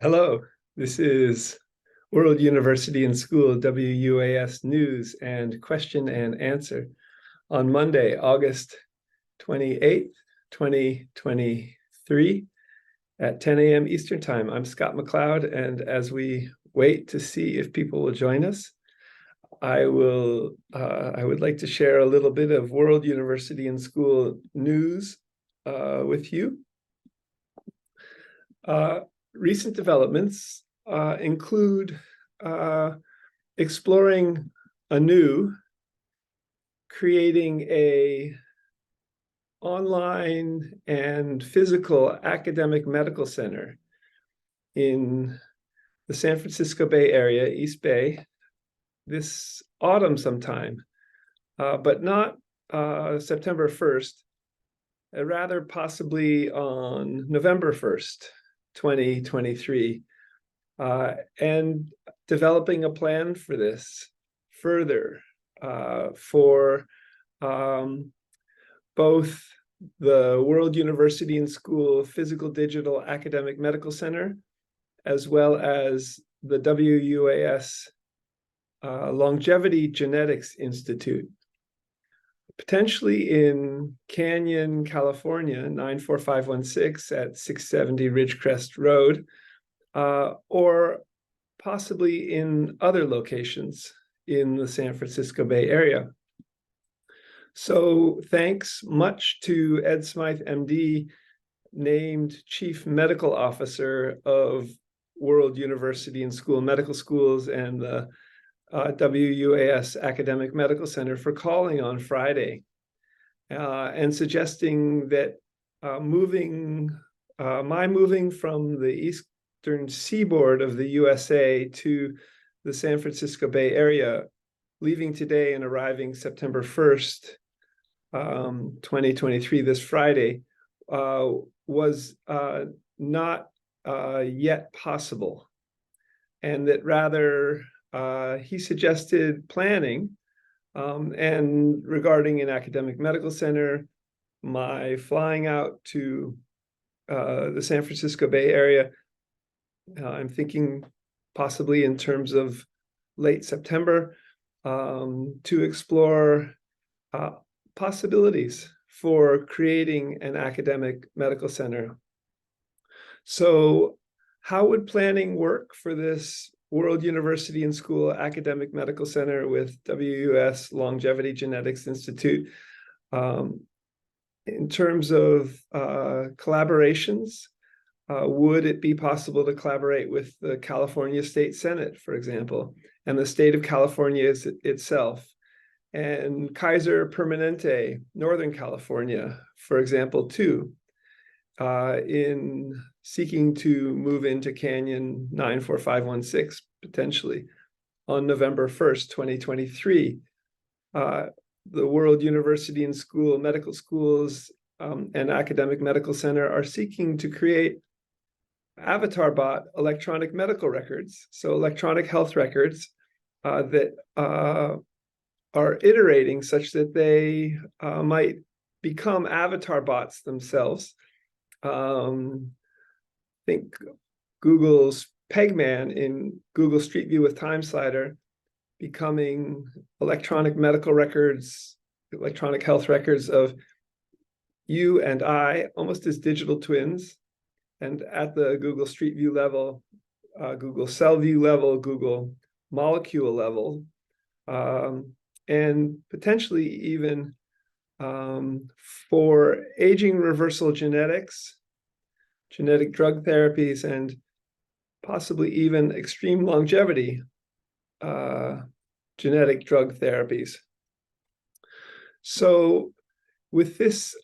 Hello, this is World University and School WUAS News and Question and Answer on Monday, August 28th, 2023 at 10 a.m. Eastern Time. I'm Scott McLeod, and as we wait to see if people will join us, I would like to share a little bit of World University and School news with you. Recent developments include exploring anew, creating a online and physical academic medical center in the San Francisco Bay Area, East Bay, this autumn sometime, but not September 1st, rather possibly on November 1st. 2023, and developing a plan for this further for both the World University and School Physical Digital Academic Medical Center, as well as the WUAS Longevity Genetics Institute, potentially in Canyon, California, 94516 at 670 Ridgecrest Road, or possibly in other locations in the San Francisco Bay Area. So thanks much to Ed Smythe, MD, named Chief Medical Officer of World University and School Medical Schools and the WUAS Academic Medical Center, for calling on Friday and suggesting that moving from the eastern seaboard of the USA to the San Francisco Bay Area, leaving today and arriving September 1st, 2023, this Friday, was not yet possible, and that rather he suggested planning, and regarding an academic medical center, my flying out to the San Francisco Bay Area, I'm thinking possibly in terms of late September, to explore possibilities for creating an academic medical center. So how would planning work for this World University and School Academic Medical Center with WUS Longevity Genetics Institute? In terms of collaborations, would it be possible to collaborate with the California State Senate, for example, and the state of California itself, and Kaiser Permanente, Northern California, for example, too, in seeking to move into Canyon 94516 potentially on November 1st, 2023. The World University and School Medical Schools and Academic Medical Center are seeking to create avatar bot electronic medical records, so electronic health records that are iterating such that they might become avatar bots themselves. Think Google's Pegman in Google Street View with Time Slider becoming electronic medical records, electronic health records of you and I, almost as digital twins. And at the Google Street View level, Google Cell View level, Google Molecule level, and potentially even for aging reversal genetics, genetic drug therapies, and possibly even extreme longevity genetic drug therapies. So with this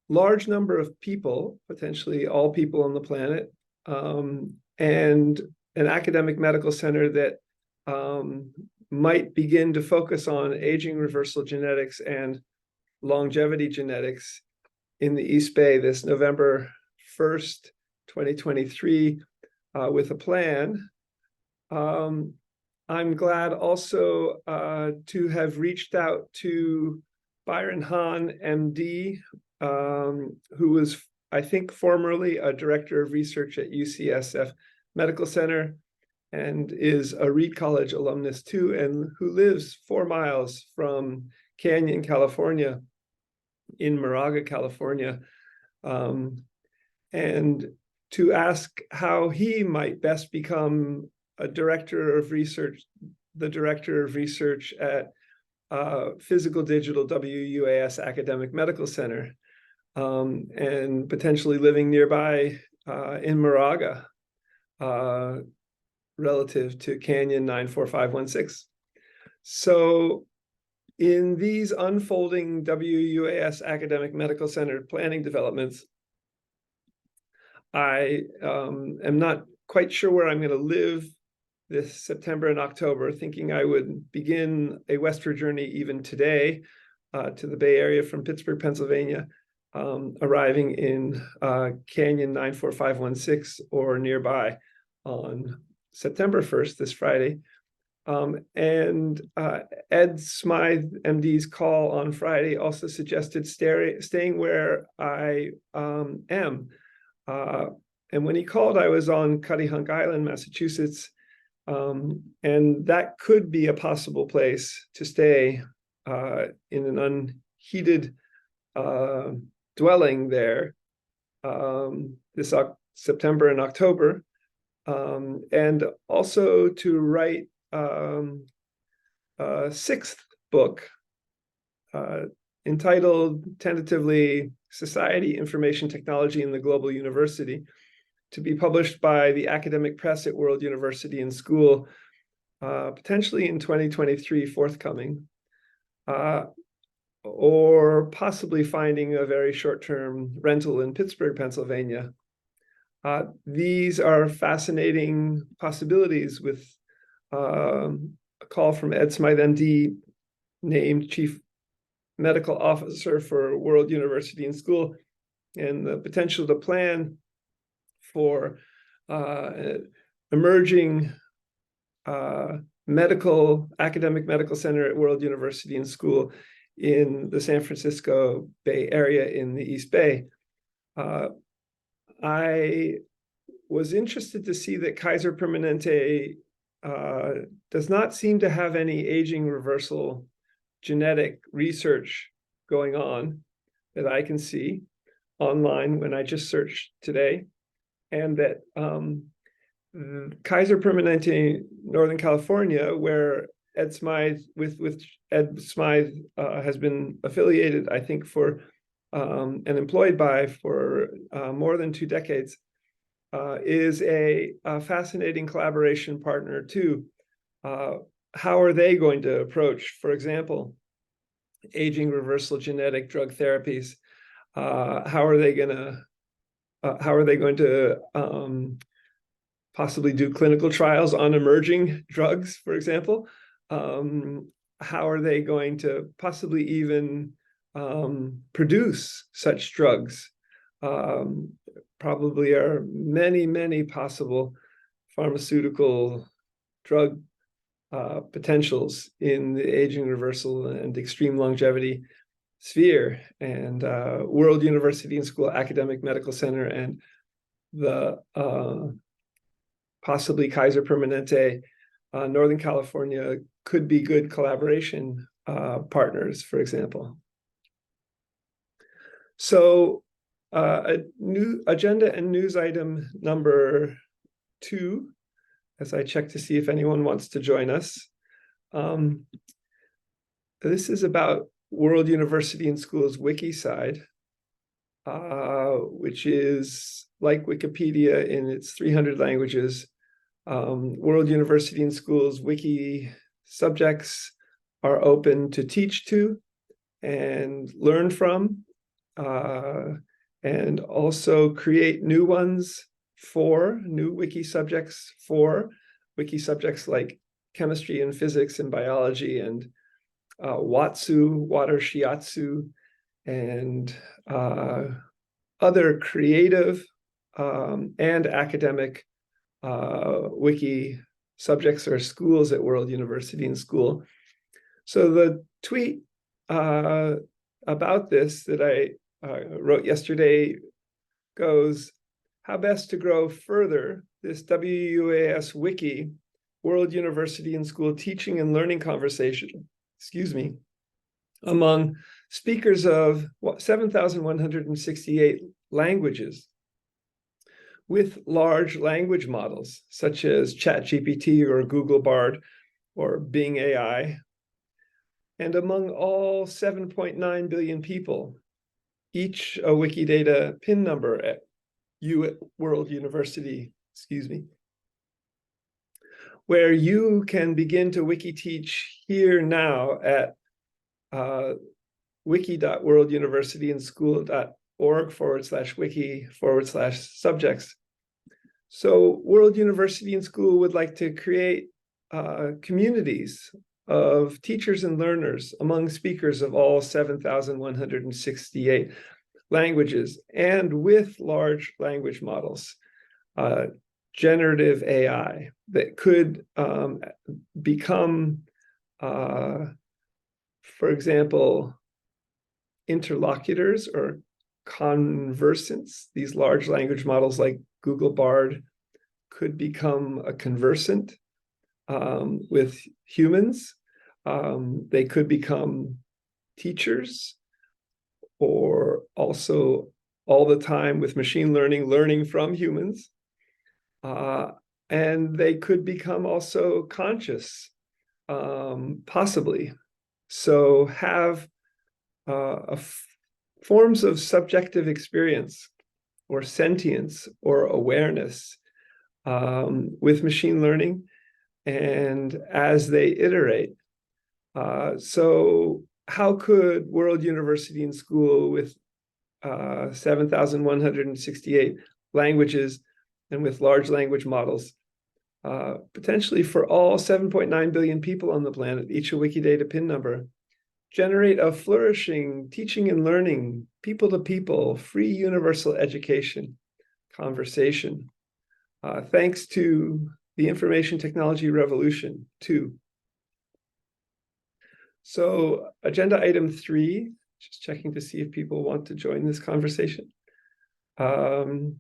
large number of people, potentially all people on the planet, and an academic medical center that might begin to focus on aging reversal genetics and longevity genetics in the East Bay this November 1st, 2023, with a plan. I'm glad also to have reached out to Byron Hahn, MD, who was I think, formerly a director of research at UCSF Medical Center, and is a Reed College alumnus too, and who lives 4 miles from Canyon, California, in Moraga, California, and to ask how he might best become a director of research, the director of research at Physical Digital WUAS Academic Medical Center, and potentially living nearby in Moraga, relative to Canyon 94516. So in these unfolding WUAS Academic Medical Center planning developments, I am not quite sure where I'm going to live this September and October, thinking I would begin a westward journey even today to the Bay Area from Pittsburgh, Pennsylvania, arriving in Canyon 94516 or nearby on September 1st, this Friday. And Ed Smythe, MD's call on Friday also suggested staying where I am. And when he called, I was on Cuttyhunk Island, Massachusetts, and that could be a possible place to stay in an unheated dwelling there this September and October, and also to write a 6th book entitled tentatively Society, Information Technology in the Global University, to be published by the academic press at World University and School, potentially in 2023 forthcoming, or possibly finding a very short-term rental in Pittsburgh, Pennsylvania. These are fascinating possibilities, with a call from Ed Smythe, MD, named Chief Medical Officer for World University and School, and the potential to plan for emerging academic medical center at World University and School in the San Francisco Bay Area in the East Bay. I was interested to see that Kaiser Permanente does not seem to have any aging reversal genetic research going on that I can see online when I just searched today, and that Kaiser Permanente, Northern California, where Ed Smythe Ed Smythe has been affiliated, I think, for and employed by for more than 2 decades, is a fascinating collaboration partner too. How are they going to approach, for example, aging reversal genetic drug therapies? How are they going to possibly do clinical trials on emerging drugs, for example? How are they going to possibly even produce such drugs? Probably are many, many possible pharmaceutical drug potentials in the aging reversal and extreme longevity sphere. And World University and School Academic Medical Center and the possibly Kaiser Permanente Northern California could be good collaboration partners, for example. So a new agenda and news item number 2, as I check to see if anyone wants to join us. This is about World University and Schools wiki side, which is like Wikipedia in its 300 languages. World University and Schools wiki subjects are open to teach to and learn from, and also create new ones for new wiki subjects like chemistry and physics and biology, and Watsu, water shiatsu, and other creative and academic wiki subjects or schools at World University and School. So the tweet about this that I wrote yesterday goes, how best to grow further this WUAS wiki, World University and School Teaching and Learning Conversation, among speakers of 7,168 languages with large language models such as ChatGPT or Google Bard or Bing AI, and among all 7.9 billion people, each a Wikidata PIN number at World University, where you can begin to wiki teach here now at wiki.worlduniversityandschool.org/wiki/subjects. So World University and School would like to create communities of teachers and learners among speakers of all 7,168 languages and with large language models, generative AI that could become, for example, interlocutors or conversants. These large language models like Google Bard could become a conversant with humans. They could become teachers, or also all the time with machine learning, learning from humans. And they could become also conscious, possibly. So have forms of subjective experience or sentience or awareness with machine learning, and as they iterate. So how could World University and School with 7,168 languages and with large language models, potentially for all 7.9 billion people on the planet, each a Wikidata PIN number, generate a flourishing teaching and learning, people-to-people, free universal education conversation, thanks to the information technology revolution, too. So agenda item 3, just checking to see if people want to join this conversation. 3,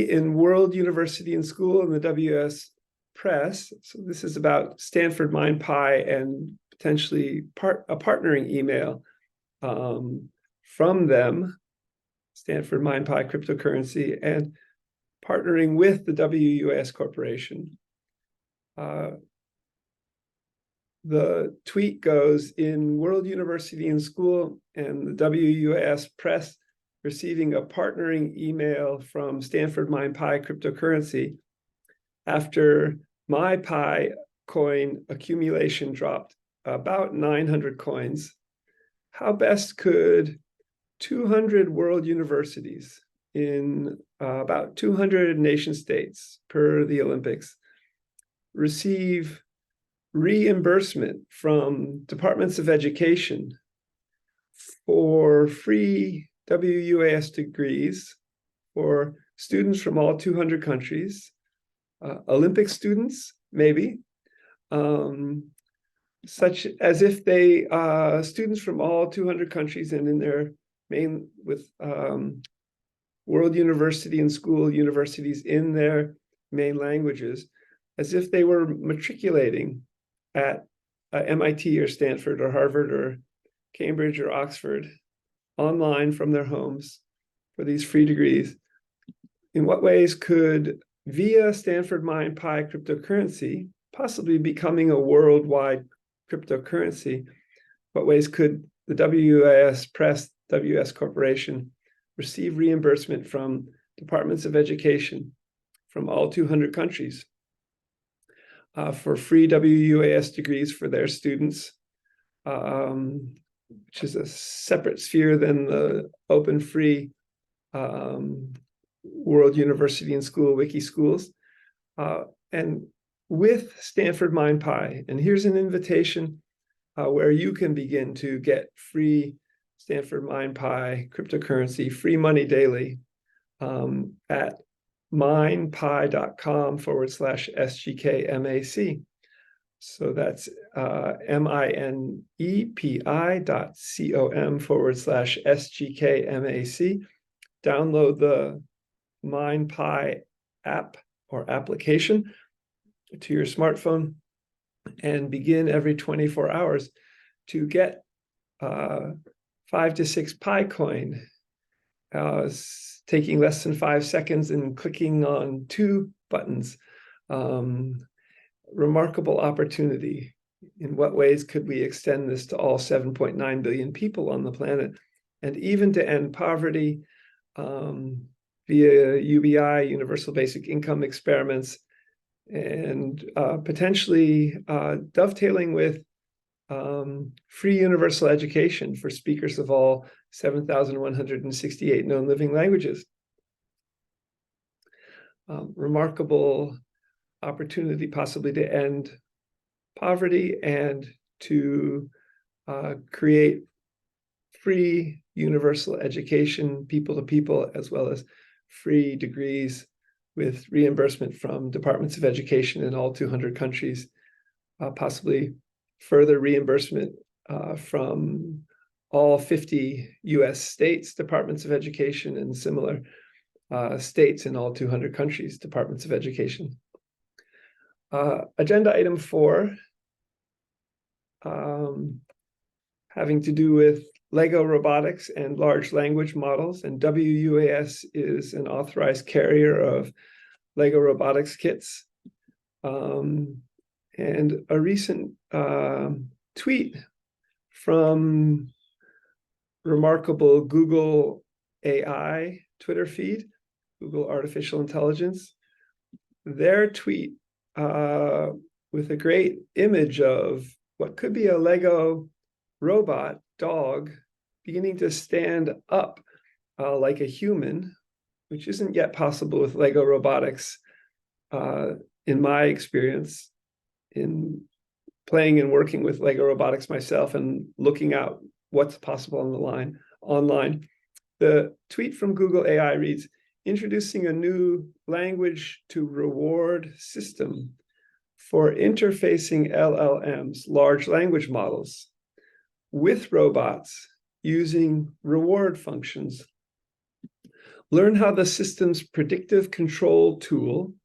in World University and School and the WS Press. So this is about Stanford MindPy and potentially a partnering email from them, Stanford MindPy cryptocurrency, and partnering with the WUAS Corporation. The tweet goes, in World University and School and the WUAS Press receiving a partnering email from Stanford MindPy cryptocurrency after MyPy coin accumulation dropped about 900 coins. How best could 200 world universities in about 200 nation states per the Olympics receive reimbursement from departments of education for free WUAS degrees for students from all 200 countries, Olympic students, maybe, such as if they, students from all 200 countries and in their main, with World University and School universities in their main languages, as if they were matriculating at MIT or Stanford or Harvard or Cambridge or Oxford online from their homes for these free degrees. In what ways could, via Stanford MindPy cryptocurrency, possibly becoming a worldwide cryptocurrency, what ways could the WUAS Press, WS Corporation receive reimbursement from departments of education from all 200 countries for free WUAS degrees for their students, which is a separate sphere than the open free World University and School Wiki Schools, and with Stanford MindPy. And here's an invitation where you can begin to get free Stanford MindPy cryptocurrency, free money daily at mindpy.com/SGKMAC. So that's minepi.com/SGKMAC. Download the MinePy app or application to your smartphone and begin every 24 hours to get 5 to 6 PiCoin, taking less than 5 seconds and clicking on 2 buttons. Remarkable opportunity. In what ways could we extend this to all 7.9 billion people on the planet, and even to end poverty via UBI, universal basic income experiments, and potentially dovetailing with free universal education for speakers of all 7,168 known living languages. Remarkable opportunity possibly to end poverty and to create free universal education, people to people, as well as free degrees with reimbursement from departments of education in all 200 countries, possibly further reimbursement from all 50 US states, departments of education, and similar states in all 200 countries, departments of education. Agenda item 4, having to do with Lego robotics and large language models, and WUAS is an authorized carrier of Lego robotics kits. And a recent tweet from remarkable Google AI Twitter feed, Google Artificial Intelligence, their tweet with a great image of what could be a Lego robot dog beginning to stand up like a human, which isn't yet possible with Lego robotics, in my experience, in playing and working with Lego robotics myself and looking out what's possible online. The tweet from Google AI reads, "Introducing a new language to reward system for interfacing LLMs, large language models, with robots using reward functions. Learn how the system's predictive control tool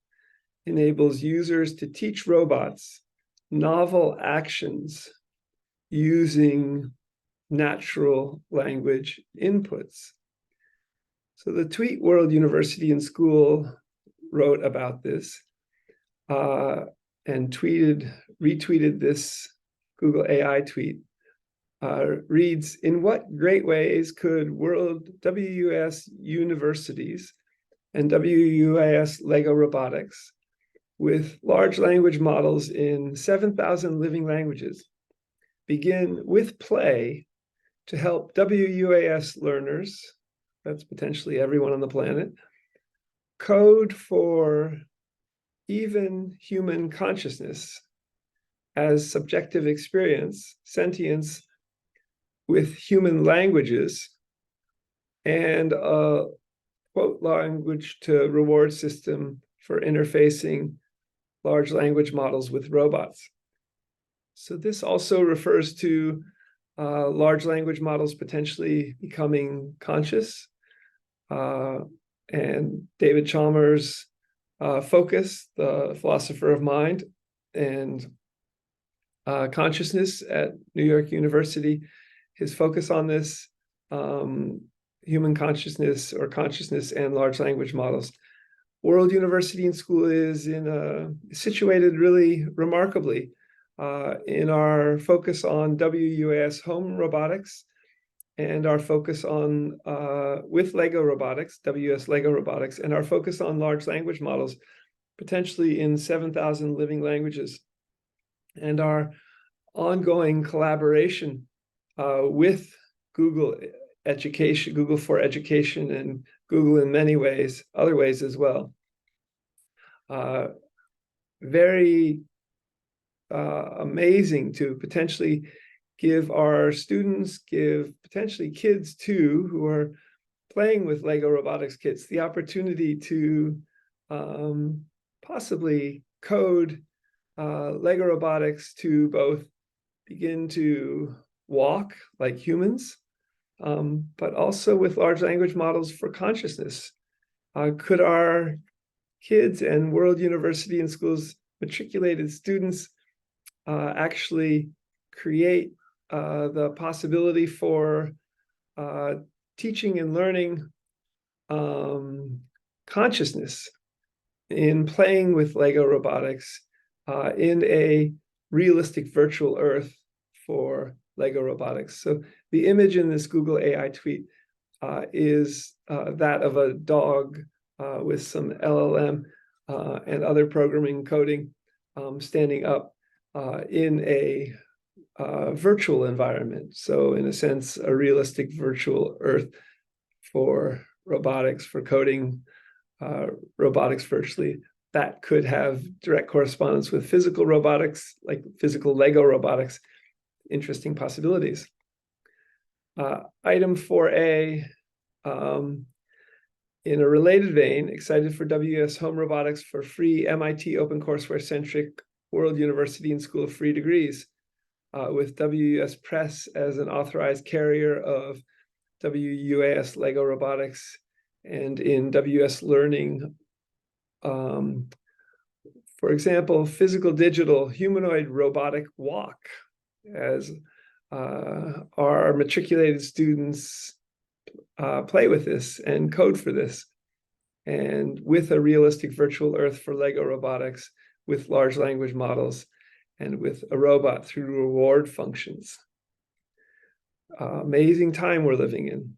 enables users to teach robots novel actions using natural language inputs." So the Tweet World University and School wrote about this and retweeted this Google AI tweet. Reads, "In what great ways could world WUS universities and WUAS Lego robotics with large language models in 7,000 living languages begin with play to help WUAS learners," that's potentially everyone on the planet, "code for even human consciousness as subjective experience, sentience with human languages, and a quote language to reward system for interfacing large language models with robots." So this also refers to large language models potentially becoming conscious. And David Chalmers' focus, the philosopher of mind and consciousness at New York University, his focus on this, human consciousness or consciousness and large language models. World University and School is situated really remarkably in our focus on WUAS home robotics and our focus on with Lego robotics, WUS Lego robotics, and our focus on large language models, potentially in 7,000 living languages, and our ongoing collaboration with Google Education, Google for Education, and Google in many ways, other ways as well. Very amazing to potentially give our students, give potentially kids too, who are playing with Lego robotics kits, the opportunity to possibly code Lego robotics to both begin to walk like humans, but also with large language models for consciousness. Could our kids and World University and Schools matriculated students actually create the possibility for teaching and learning consciousness in playing with Lego robotics in a realistic virtual Earth for Lego robotics? So the image in this Google AI tweet is that of a dog with some LLM and other programming coding standing up in a virtual environment. So in a sense, a realistic virtual Earth for robotics, for coding robotics virtually. That could have direct correspondence with physical robotics, like physical Lego robotics. Interesting possibilities. Item 4A, in a related vein, excited for WUS Home Robotics for free MIT OpenCourseware-centric World University and School of Free degrees, with WUS Press as an authorized carrier of WUAS Lego robotics, and in WUS Learning, for example, physical digital humanoid robotic walk, as our matriculated students play with this and code for this, and with a realistic virtual Earth for Lego robotics, with large language models, and with a robot through reward functions. Amazing time we're living in.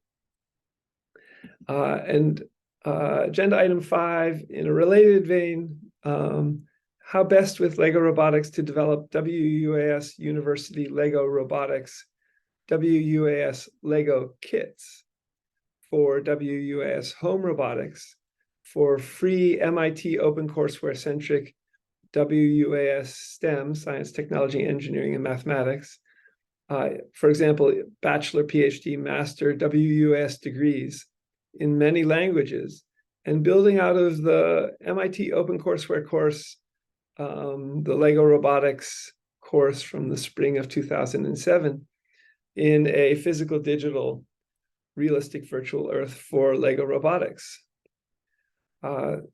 And agenda item 5, in a related vein, how best with Lego robotics to develop WUAS University Lego robotics, WUAS Lego kits for WUAS home robotics, for free MIT OpenCourseware-centric WUAS STEM, science, technology, engineering, and mathematics. For example, bachelor, PhD, master, WUAS degrees in many languages, and building out of the MIT OpenCourseware course, the Lego robotics course from the spring of 2007, in a physical digital realistic virtual Earth for Lego robotics.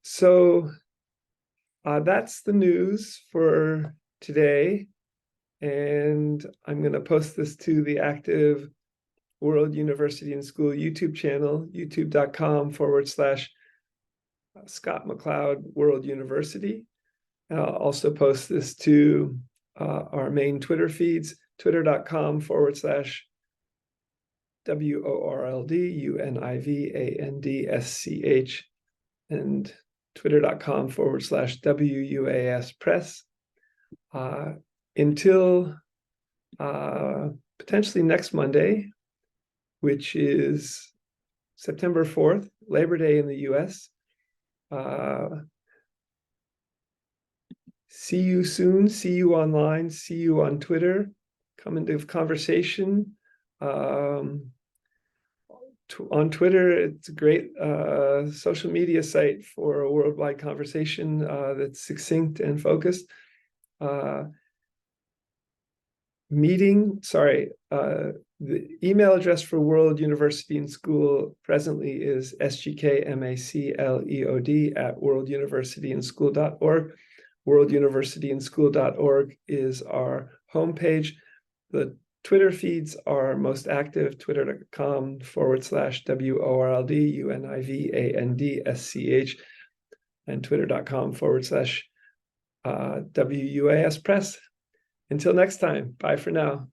So that's the news for today. And I'm going to post this to the active World University and School YouTube channel, youtube.com/Scott McLeod World University. And I'll also post this to our main Twitter feeds, twitter.com/WORLDUNIVANDSCH and twitter.com/WUAS Press. Until potentially next Monday, which is September 4th, Labor Day in the US. See you soon, see you online, see you on Twitter. Come into conversation. On Twitter, it's a great social media site for a worldwide conversation that's succinct and focused. The email address for World University and School presently is sgkmacleod@worlduniversityandschool.org. worlduniversityandschool.org is our homepage. The Twitter feeds are most active, twitter.com/WORLDUNIVANDSCH and twitter.com/WUAS Press. Until next time, bye for now.